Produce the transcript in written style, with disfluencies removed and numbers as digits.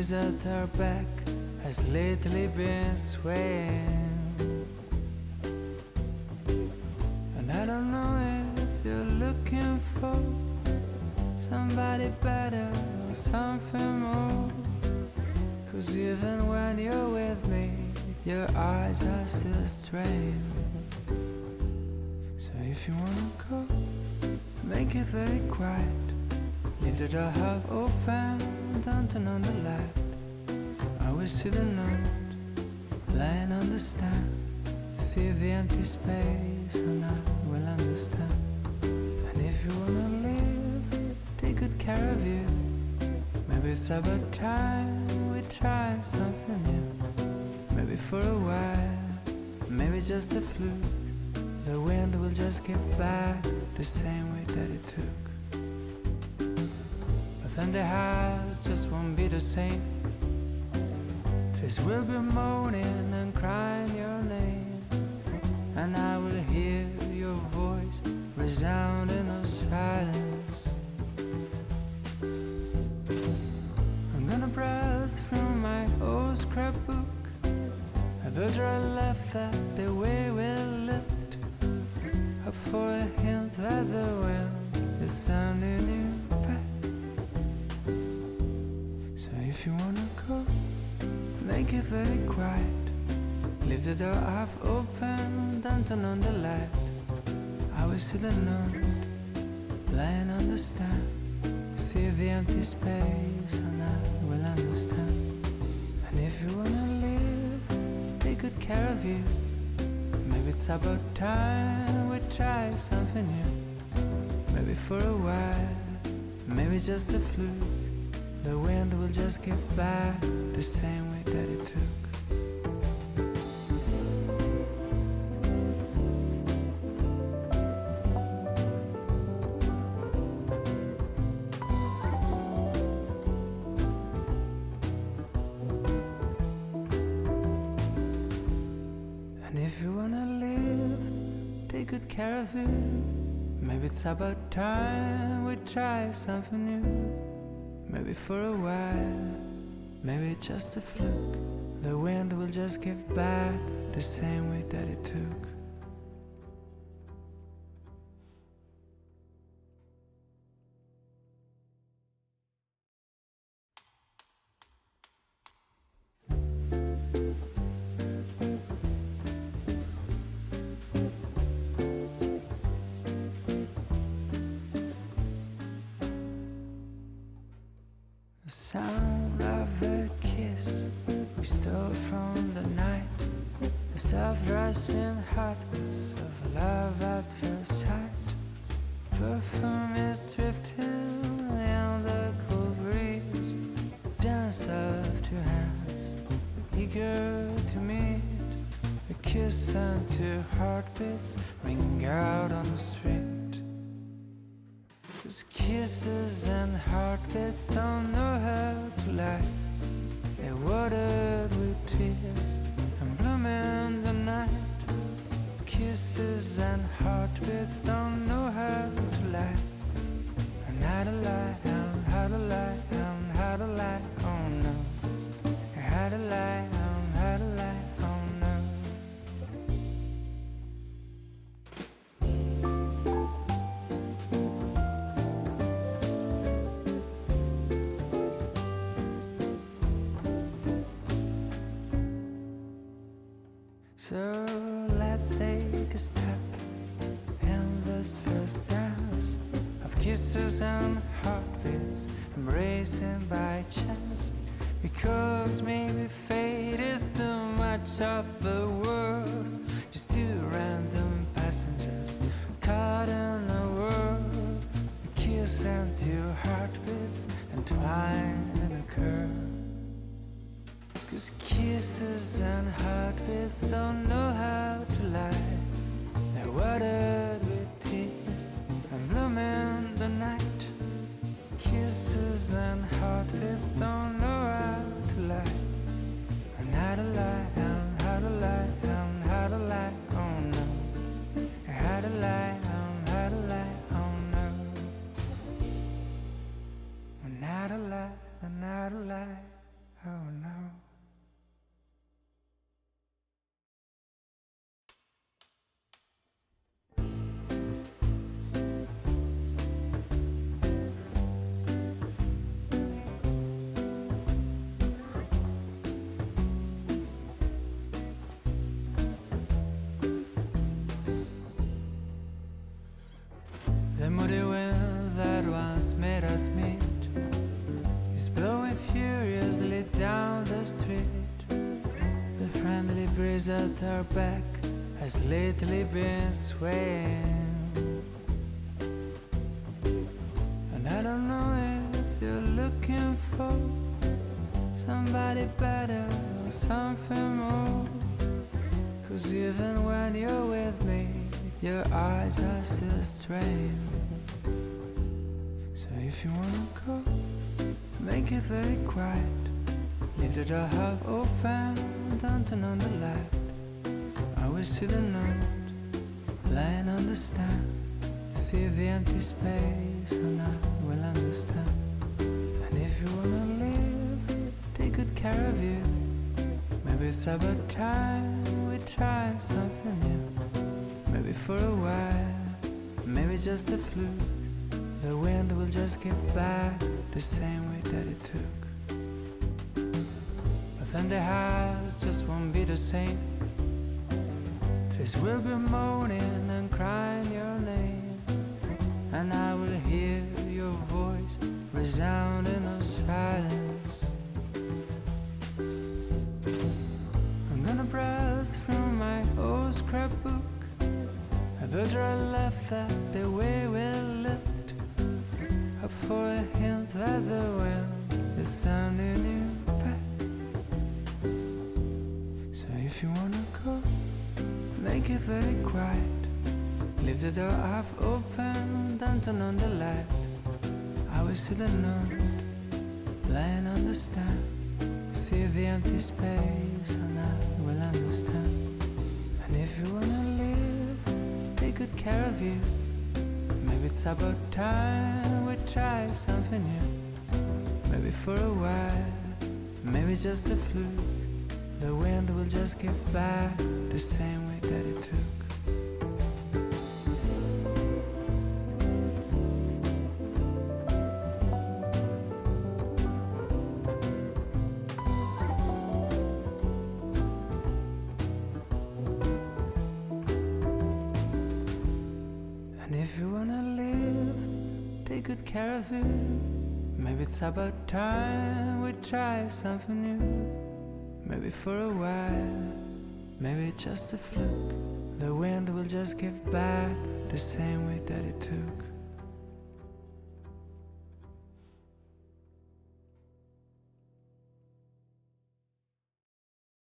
breeze at our back has lately been swaying. And I don't know if you're looking for somebody better or something more. 'Cause even when you're with me, your eyes are still strained. So if you wanna go, make it very quiet. Leave the door half open, don't turn on the light. I will see the note lying on the stand. See the empty space and I will understand. And if you wanna live, take good care of you. Maybe it's about time we try something new. Maybe for a while, maybe just a fluke. The wind will just give back the same way that it took. But then the house just won't be the same. Trees will be moaning and crying your name. And I will hear your voice resound in the silence. I'm gonna browse through my old scrapbook. The dry left that the way we lived. Up for a hint that the wind is sounding you back. So if you wanna go, make it very quiet. Leave the door half open, don't turn on the light. I will see the note lying on the stand. See the empty space and I will understand. And if you wanna live, take good care of you. Maybe it's about time we try something new. Maybe for a while, maybe just a fluke. The wind will just give back the same way that it took. If you wanna live, take good care of you. Maybe it's about time we try something new. Maybe for a while, maybe just a fluke. The wind will just give back the same way that it took. The sound of a kiss we stole from the night. The soft rushing heartbeats of love at first sight. Perfume is drifting in the cool breeze. Dance of two hands, eager to meet. A kiss and two heartbeats ring out on the street. 'Cause kisses and heartbeats don't know how to lie. They're watered with tears and bloom in the night. Kisses and heartbeats don't know how to lie. And how to lie, and how to lie, and how to lie, oh no. How to lie, and how to lie, oh no. So let's take a step in this first dance of kisses and heartbeats, embracing by chance. Because maybe fate is too much of the world, just two random passengers caught in a world. A kiss and two heartbeats entwined in a curve. 'Cause kisses and heartbeats don't know how to lie. They're watered with tears and bloom in the night. Kisses and heartbeats don't know how to lie. And how to lie, and how to lie, and how to lie, oh no. How to lie, and how to lie, oh no. And how to lie, and how to lie, us meet is blowing furiously down the street. The friendly breeze at our back has lately been swaying, and I don't know if you're looking for somebody better or something more, 'cause even when you're with me, your eyes are still strained. So if you wanna go, make it very quiet. Leave the door half open, don't turn on the light. I will see the note lying on the stand, see the empty space, and I will understand. And if you wanna live, take good care of you. Maybe it's about time we try something new. Maybe for a while, maybe just a fluke, the wind will just give back the same way that it took. But then the house just won't be the same. Trees will be moaning and crying your name, and I will hear your voice resound in the silence. I'm gonna browse through my old scrapbook. I will draw a left at the way we lived, up for a hint that the wind is sounding you back. So if you wanna go, make it very quiet. Leave the door half open, don't turn on the light. I will see the note lying on the stand, see the empty space, and I will understand. And if you wanna live, take good care of you. Maybe it's about time we try something new. Maybe for a while, maybe just a fluke, the wind will just give back the same way that it took. And if you wanna live, take good care of you. Maybe it's about time we try something new. Maybe for a while, maybe just a fluke, the wind will just give back the same way that it took.